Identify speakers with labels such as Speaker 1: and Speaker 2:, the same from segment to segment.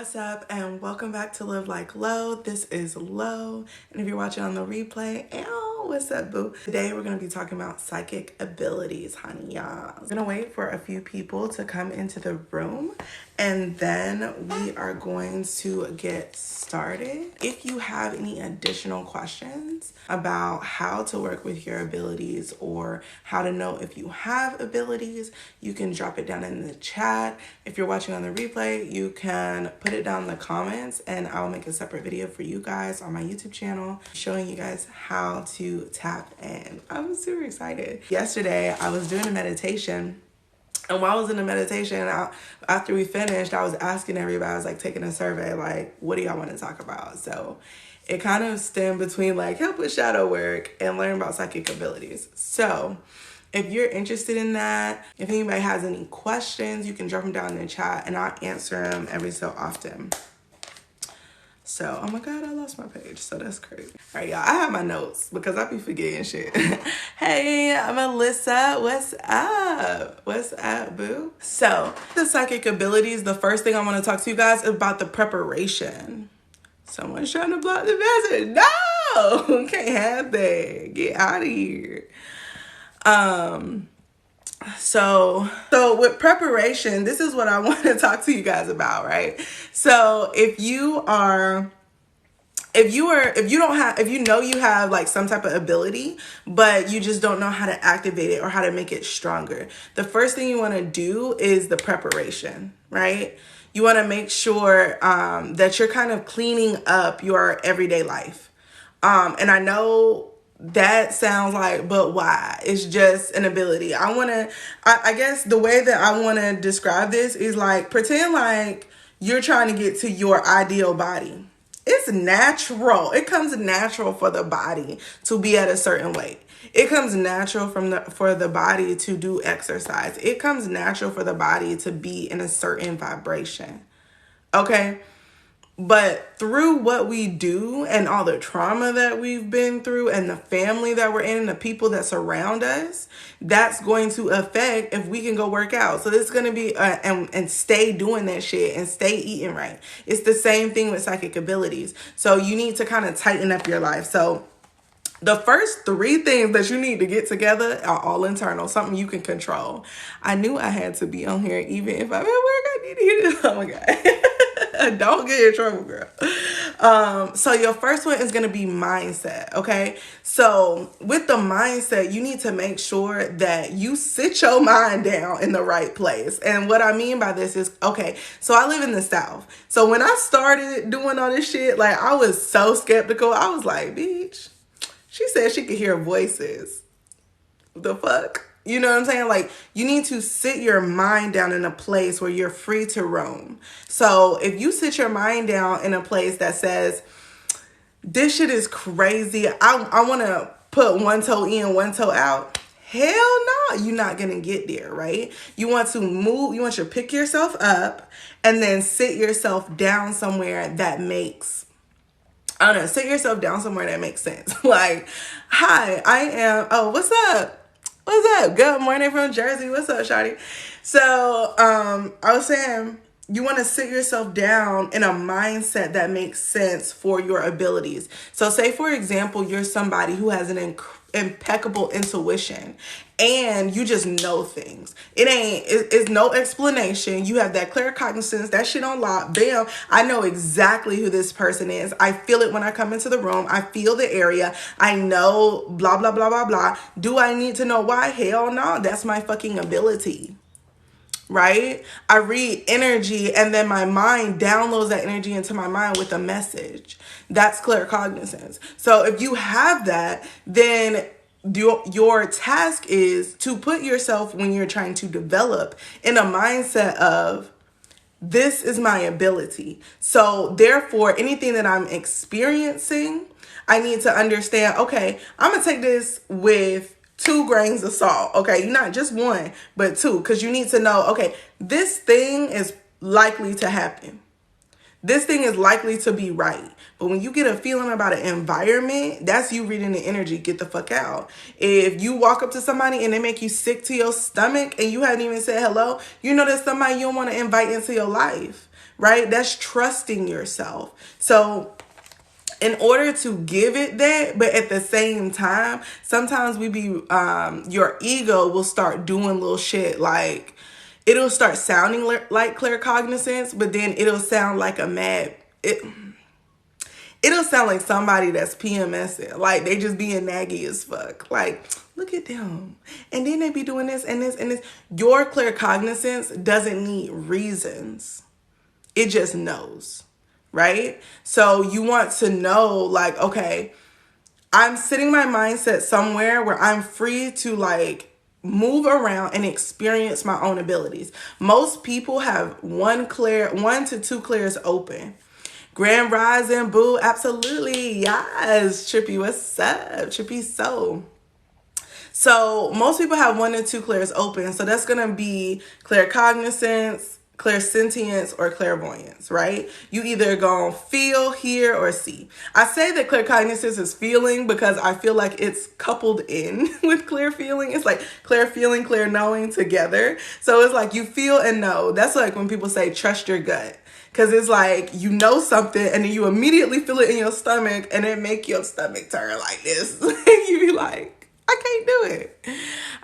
Speaker 1: What's up, and welcome back to Live Like Lo. This is Lo, and if you're watching on the replay, what's up, boo? Today we're going to be talking about psychic abilities, honey, y'all. I'm going to wait for a few people to come into the room, and then we are going to get started. If you have any additional questions about how to work with your abilities or how to know if you have abilities, you can drop it down in the chat. If you're watching on the replay, you can put it down in the comments and I'll make a separate video for you guys on my YouTube channel showing you guys how to tap in. I'm super excited. Yesterday, I was doing a meditation, and while I was in the meditation, after we finished, I was asking everybody, I was like taking a survey, like, what do y'all want to talk about? So it kind of stemmed between like help with shadow work and learn about psychic abilities. So if you're interested in that, if anybody has any questions, you can drop them down in the chat and I'll answer them every so often. So, oh my God, I lost my page. So that's crazy. All right, y'all, I have my notes because I be forgetting shit. Hey, I'm Alyssa. What's up? What's up, boo? So the psychic abilities, the first thing I want to talk to you guys about the preparation. Someone's trying to block the message. No, can't have that. Get out of here. So with preparation, this is what I want to talk to you guys about, right? So if you know you have like some type of ability, but you just don't know how to activate it or how to make it stronger, the first thing you want to do is the preparation, right? You want to make sure that you're kind of cleaning up your everyday life. And I know that sounds like, but why? It's just an ability. I guess the way that I want to describe this is like, pretend like you're trying to get to your ideal body. It's natural. It comes natural for the body to be at a certain weight. It comes natural for the body to do exercise. It comes natural for the body to be in a certain vibration. Okay? But through what we do and all the trauma that we've been through and the family that we're in and the people that surround us, that's going to affect if we can go work out. So it's going to be, and stay doing that shit and stay eating right. It's the same thing with psychic abilities. So you need to kind of tighten up your life. So the first 3 things that you need to get together are all internal, something you can control. I knew I had to be on here, even if I'm at work, I need to hear this. Oh my God. Don't get in trouble, girl. So your first one is going to be mindset. Okay. So with the mindset, you need to make sure that you sit your mind down in the right place. And what I mean by this is, okay, so I live in the South. So when I started doing all this shit, like I was so skeptical. I was like, bitch, she said she could hear voices. The fuck? You know what I'm saying? Like, you need to sit your mind down in a place where you're free to roam. So if you sit your mind down in a place that says, this shit is crazy, I want to put one toe in, one toe out. Hell no, you're not going to get there, right? You want to move, you want to pick yourself up and then sit yourself down somewhere that makes, I don't know, sit yourself down somewhere that makes sense. Like, hi, what's up? What's up? Good morning from Jersey. What's up, shawty? So, I was saying, you want to sit yourself down in a mindset that makes sense for your abilities. So say, for example, you're somebody who has an impeccable intuition and you just know things. It's no explanation. You have that clear cognizance, that shit on lock. Bam. I know exactly who this person is. I feel it when I come into the room. I feel the area. I know blah, blah, blah, blah, blah. Do I need to know why? Hell no. That's my fucking ability. Right? I read energy and then my mind downloads that energy into my mind with a message. That's clear cognizance. So if you have that, then your task is to put yourself, when you're trying to develop, in a mindset of, this is my ability. So therefore, anything that I'm experiencing, I need to understand, okay, I'm going to take this with 2 grains of salt. Okay, not just 1, but 2, because you need to know, okay, this thing is likely to happen. this thing is likely to be right. But when you get a feeling about an environment, that's you reading the energy. Get the fuck out. If you walk up to somebody and they make you sick to your stomach and you haven't even said hello, you know that's somebody you don't want to invite into your life, right? That's trusting yourself. So in order to give it that, but at the same time, sometimes your ego will start doing little shit like, it'll start sounding like claircognizance, but then it'll sound like it'll sound like somebody that's PMSing. Like, they just being naggy as fuck. Like, look at them. And then they be doing this and this and this. Your claircognizance doesn't need reasons. It just knows, right? So you want to know, like, okay, I'm sitting my mindset somewhere where I'm free to, like, move around and experience my own abilities. Most people have 1 to 2 clairs open. Grand Rising, boo, absolutely, yes. Trippy, what's up? Trippy soul. So most people have 1 to 2 clairs open. So that's going to be claircognizance, clairsentience, or clairvoyance, right? You either gonna feel, hear, or see. I say that claircognizance is feeling because I feel like it's coupled in with clear feeling. It's like clear feeling, clear knowing together. So it's like you feel and know. That's like when people say trust your gut. Because it's like you know something and then you immediately feel it in your stomach and it make your stomach turn like this. You be like, I can't do it.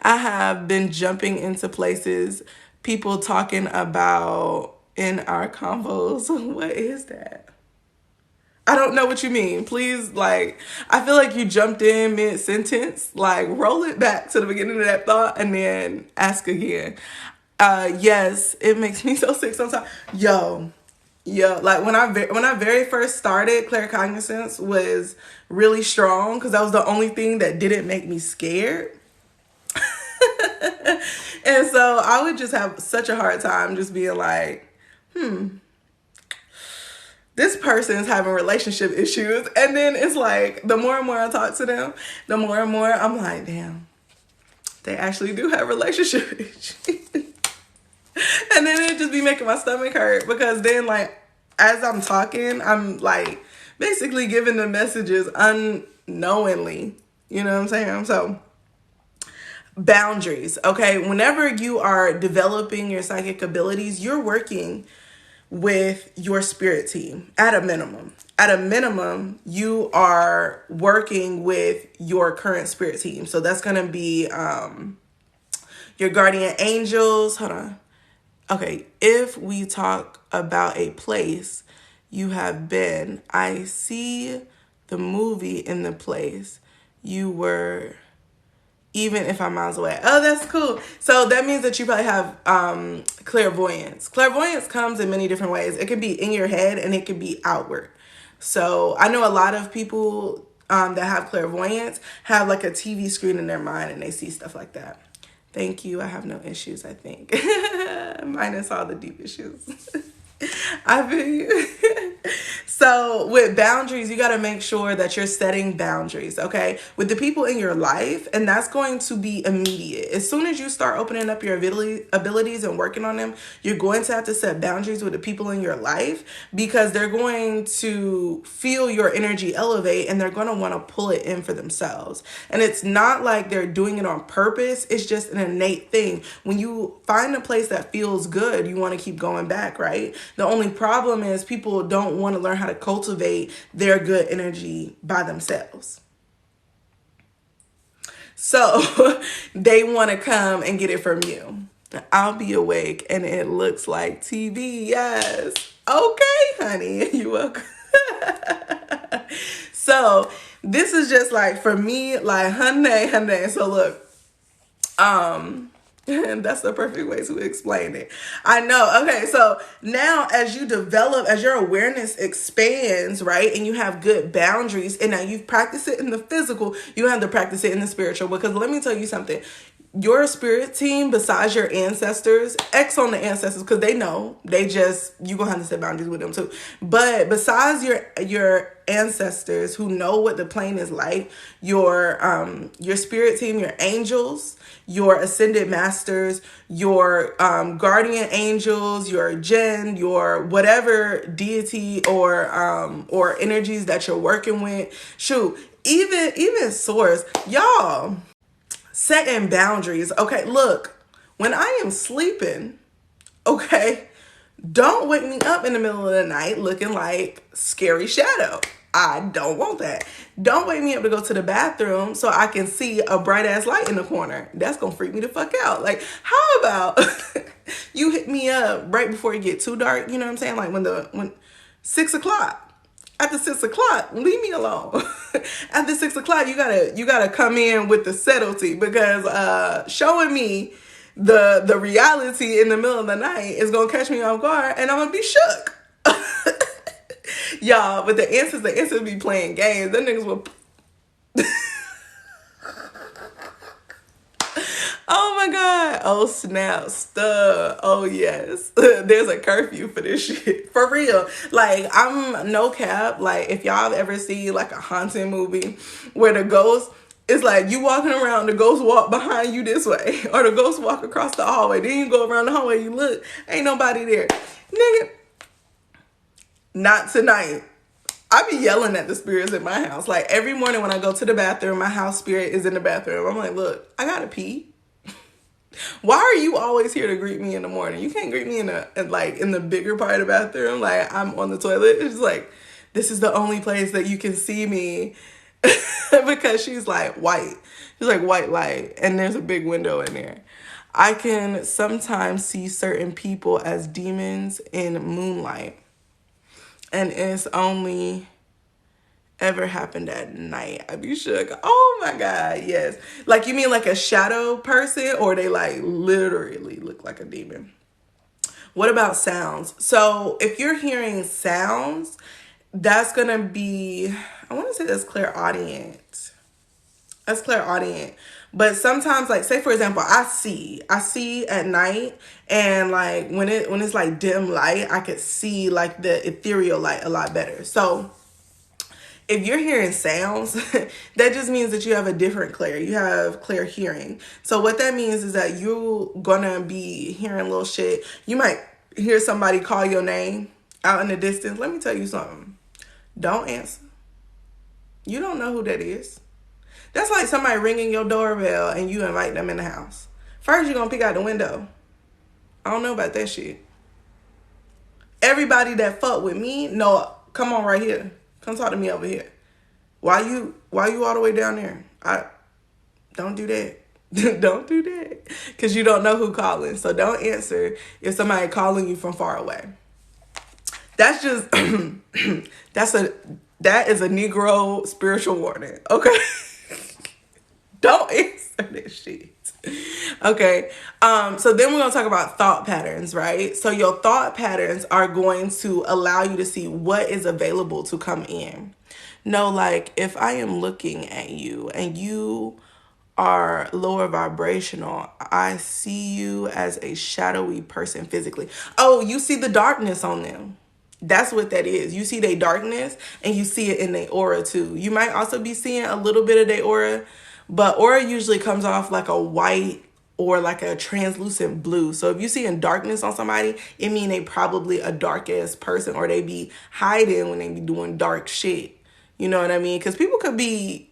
Speaker 1: I have been jumping into places, people talking about in our convos. What is that? I don't know what you mean. Please, like, I feel like you jumped in mid-sentence. Like, roll it back to the beginning of that thought and then ask again. Yes, it makes me so sick sometimes. Yo, like when I very first started, claircognizance was really strong because that was the only thing that didn't make me scared. And so I would just have such a hard time just being like, this person's having relationship issues. And then it's like, the more and more I talk to them, the more and more I'm like, damn, they actually do have relationship issues. And then it just be making my stomach hurt because then, like, as I'm talking, I'm like basically giving the messages unknowingly. You know what I'm saying? So boundaries, okay? Whenever you are developing your psychic abilities, you're working with your spirit team at a minimum. At a minimum, you are working with your current spirit team. So that's going to be your guardian angels. Hold on. Okay, if we talk about a place you have been, I see the movie in the place you were, even if I'm miles away. Oh, that's cool. So that means that you probably have clairvoyance. Clairvoyance comes in many different ways. It can be in your head and it can be outward. So I know a lot of people that have clairvoyance have like a TV screen in their mind and they see stuff like that. Thank you. I have no issues, I think. Minus all the deep issues. I feel you. So with boundaries, you got to make sure that you're setting boundaries, okay? With the people in your life, and that's going to be immediate. As soon as you start opening up your abilities and working on them, you're going to have to set boundaries with the people in your life because they're going to feel your energy elevate and they're going to want to pull it in for themselves. And it's not like they're doing it on purpose. It's just an innate thing. When you find a place that feels good, you want to keep going back, right? The only problem is people don't want to learn how to cultivate their good energy by themselves. So they want to come and get it from you. I'll be awake and it looks like TV. Yes. Okay, honey. You're welcome. So this is just like, for me, like, honey. So look, and that's the perfect way to explain it. I know. Okay, so now as you develop, as your awareness expands, right, and you have good boundaries, and now you've practiced it in the physical, you have to practice it in the spiritual. Because let me tell you something. your spirit team, besides your ancestors, X on the ancestors, because they know, you gonna have to set boundaries with them too. But besides your ancestors who know what the plane is like, your spirit team, your angels, your ascended masters, your guardian angels, your jinn, your whatever deity or energies that you're working with, shoot, even source, y'all. Setting boundaries. Okay, look, when I am sleeping, okay, don't wake me up in the middle of the night looking like Scary Shadow. I don't want that. Don't wake me up to go to the bathroom so I can see a bright ass light in the corner. That's gonna freak me the fuck out. Like, how about you hit me up right before it get too dark? You know what I'm saying? Like when 6 o'clock. After 6 o'clock, leave me alone. After 6 o'clock, you gotta come in with the subtlety, because showing me the reality in the middle of the night is gonna catch me off guard, and I'm gonna be shook. Y'all, but the answers be playing games. Them niggas will. Oh my God. Oh snap. Stuff. Oh yes. There's a curfew for this shit. For real. Like, I'm no cap. Like, if y'all ever see like a haunted movie where the ghost is like, you walking around, the ghost walk behind you this way, or the ghost walk across the hallway, then you go around the hallway, you look, ain't nobody there. Nigga, not tonight. I be yelling at the spirits in my house. Like, every morning when I go to the bathroom, my house spirit is in the bathroom. I'm like, look, I gotta pee. Why are you always here to greet me in the morning? You can't greet me in the bigger part of the bathroom. Like, I'm on the toilet. It's like, this is the only place that you can see me. Because she's like white. She's like white light. And there's a big window in there. I can sometimes see certain people as demons in moonlight. And it's only ever happened at night. I'd be shook. Oh my God, yes. Like, you mean like a shadow person, or they like literally look like a demon? What about sounds? So if you're hearing sounds, that's gonna be, I want to say that's clairaudient. That's clairaudient. But sometimes, like, say for example, I see at night, and like when it's like dim light, I could see like the ethereal light a lot better. So if you're hearing sounds, that just means that you have a different clair. You have clear hearing. So what that means is that you're gonna be hearing little shit. You might hear somebody call your name out in the distance. Let me tell you something. Don't answer. You don't know who that is. That's like somebody ringing your doorbell and you invite them in the house. First, you're gonna peek out the window. I don't know about that shit. Everybody that fuck with me, no, come on right here. Come talk to me over here. Why you all the way down there? Don't do that. Don't do that. Because you don't know who calling. So don't answer if somebody calling you from far away. That's just that is a Negro spiritual warning. Okay. Don't answer this shit. Okay. So then we're going to talk about thought patterns, right? So your thought patterns are going to allow you to see what is available to come in. No, like, if I am looking at you and you are lower vibrational, I see you as a shadowy person physically. Oh, you see the darkness on them. That's what that is. You see their darkness, and you see it in their aura too. You might also be seeing a little bit of their aura, but aura usually comes off like a white or like a translucent blue. So if you see in darkness on somebody, it mean they probably a dark ass person, or they be hiding when they be doing dark shit. You know what I mean? Because people could be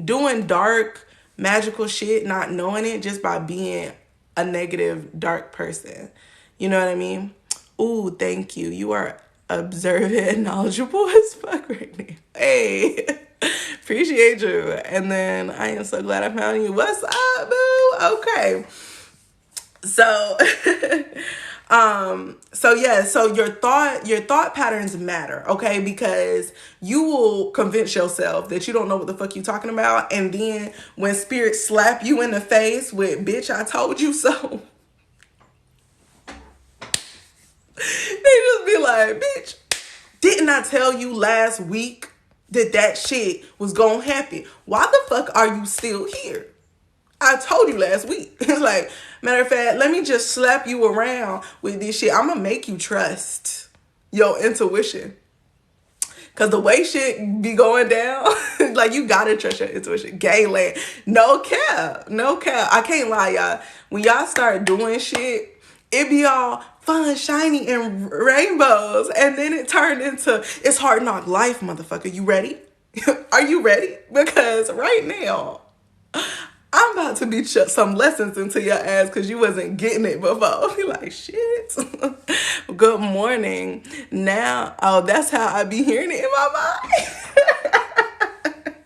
Speaker 1: doing dark, magical shit, not knowing it, just by being a negative, dark person. You know what I mean? Ooh, thank you. You are observant and knowledgeable as fuck right now. Hey, appreciate you. And then I am so glad I found you. What's up, boo? Okay. So, so your thought patterns matter, okay? Because you will convince yourself that you don't know what the fuck you talking about. And then when spirits slap you in the face with, bitch, I told you so. They just be like, bitch, didn't I tell you last week that shit was gonna happen? Why the fuck are you still here? I told you last week. It's like, matter of fact, let me just slap you around with this shit. I'm gonna make you trust your intuition. Cause the way shit be going down, like you gotta trust your intuition. Gayland, no cap, no cap. I can't lie, y'all. When y'all start doing shit, it be all fun, shiny, and rainbows, and then it turned into it's hard knock life, motherfucker. You ready? Are you ready? Because right now, I'm about to beat some lessons into your ass because you wasn't getting it before. You're like, shit. Good morning. Now, oh, that's how I be hearing it in my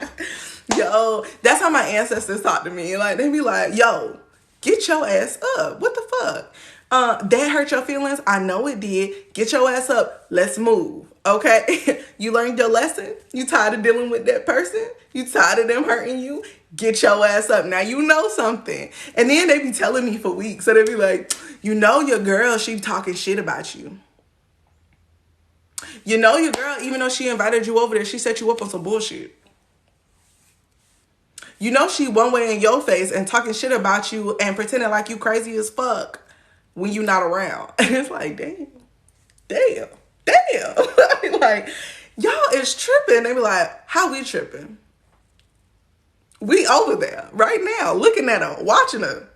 Speaker 1: mind. Yo, that's how my ancestors talk to me. Like, they be like, yo, get your ass up. What the fuck? That hurt your feelings? I know it did. Get your ass up. Let's move. Okay? You learned your lesson? You tired of dealing with that person? You tired of them hurting you? Get your ass up. Now you know something. And then they be telling me for weeks. So they be like, you know your girl, she talking shit about you. You know your girl, even though she invited you over there, she set you up on some bullshit. You know she one way in your face and talking shit about you and pretending like you crazy as fuck when you not around. And it's like, damn. Like, y'all is tripping. They be like, how we tripping? We over there right now, looking at her, watching her.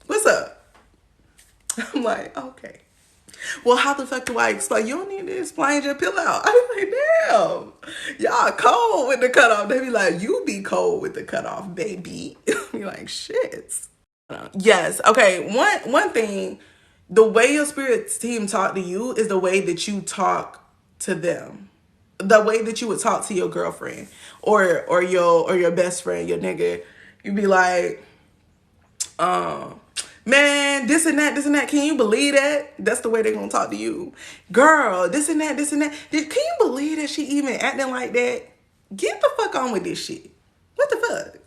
Speaker 1: What's up? I'm like, okay. Well, how the fuck do I explain? You don't need to explain your pillow. I'm like, damn. Y'all cold with the cutoff. They be like, you be cold with the cutoff, baby. Be like, shit. Yes. Okay. One thing, the way your spirit team talk to you is the way that you talk to them. The way that you would talk to your girlfriend or your best friend, your nigga. You be like, man, this and that. Can you believe that? That's the way they're gonna talk to you. Girl, this and that. Can you believe that she even acting like that? Get the fuck on with this shit. What the fuck?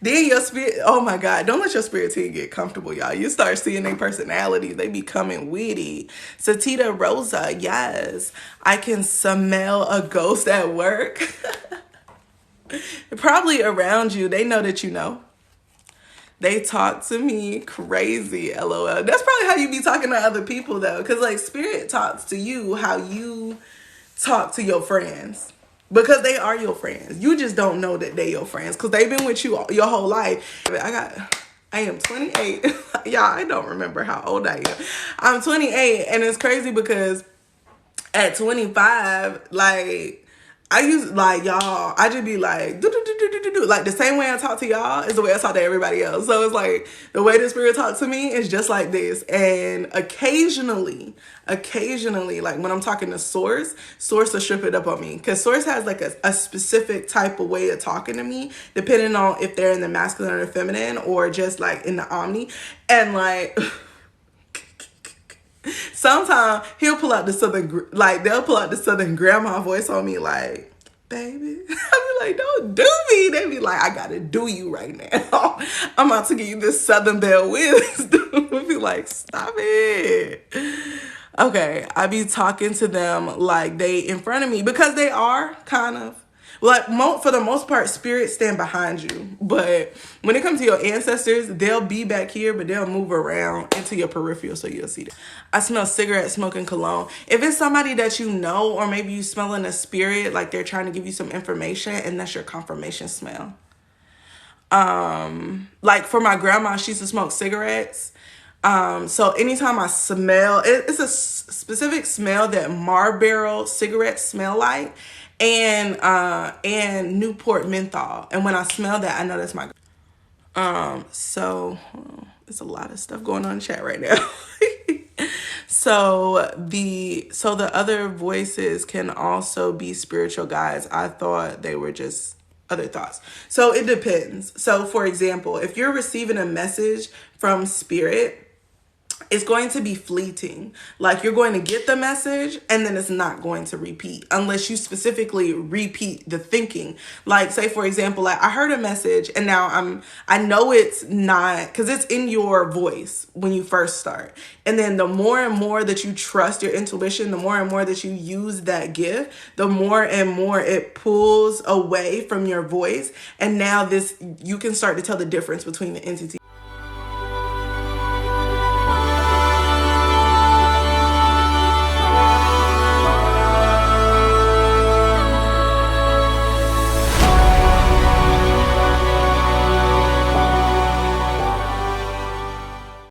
Speaker 1: Then your spirit, oh my God, don't let your spirit team get comfortable, y'all. You start seeing their personalities. They becoming witty. Satita Rosa, yes. I can smell a ghost at work. Probably around you. They know that you know. They talk to me crazy, LOL. That's probably how you be talking to other people, though. Because, like, spirit talks to you how you talk to your friends. Because they are your friends. You just don't know that they your friends. Because they've been with you your whole life. I am 28. Y'all, I don't remember how old I am. I'm 28. And it's crazy because at 25, like... I just be like, like the same way I talk to y'all is the way I talk to everybody else. So it's like the way the spirit talks to me is just like this. And occasionally, like when I'm talking to Source will strip it up on me. Because Source has like a specific type of way of talking to me, depending on if they're in the masculine or the feminine or just like in the omni. And like... sometimes he'll pull out the they'll pull out the southern grandma voice on me like, baby. I be like, don't do me. They be like, I gotta do you right now. I'm about to give you this southern belle wisdom. Be like, stop it. Okay, I be talking to them like they in front of me because they are kind of. Like, for the most part, spirits stand behind you. But when it comes to your ancestors, they'll be back here, but they'll move around into your peripheral so you'll see them. I smell cigarette smoke and cologne. If it's somebody that you know, or maybe you smelling a spirit, like they're trying to give you some information, and that's your confirmation smell. Like for my grandma, she used to smoke cigarettes. So anytime I smell, it's a specific smell that Marlboro cigarettes smell like. And Newport menthol. And when I smell that, I know that's my... So there's a lot of stuff going on in chat right now. So the other voices can also be spiritual guides. I thought they were just other thoughts. So it depends. So for example, if you're receiving a message from spirit, it's going to be fleeting. Like you're going to get the message and then it's not going to repeat unless you specifically repeat the thinking. Like say for example, like I heard a message and now I know it's not, because it's in your voice when you first start. And then the more and more that you trust your intuition, the more and more that you use that gift, the more and more it pulls away from your voice. And now you can start to tell the difference between the entity.